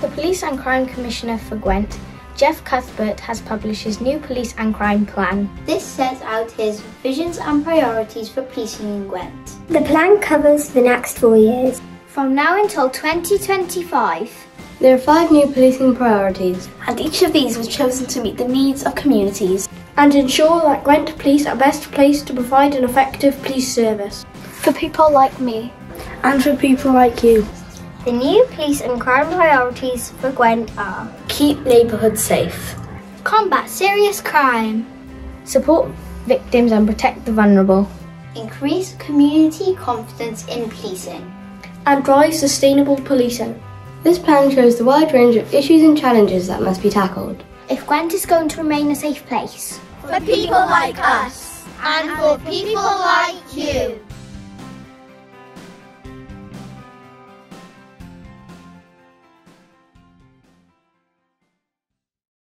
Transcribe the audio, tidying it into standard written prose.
The Police and Crime Commissioner for Gwent, Jeff Cuthbert, has published his new police and crime plan. This sets out his visions and priorities for policing in Gwent. The plan covers the next 4 years. From now until 2025. There are 5 new policing priorities, and each of these was chosen to meet the needs of communities and ensure that Gwent Police are best placed to provide an effective police service. for people like me. And for people like you. The new police and crime priorities for Gwent are: Keep neighbourhoods safe. Combat serious crime. Support victims and protect the vulnerable. Increase community confidence in policing. And drive sustainable policing. This plan shows the wide range of issues and challenges that must be tackled. If Gwent is going to remain a safe place. For people like us and for people like you.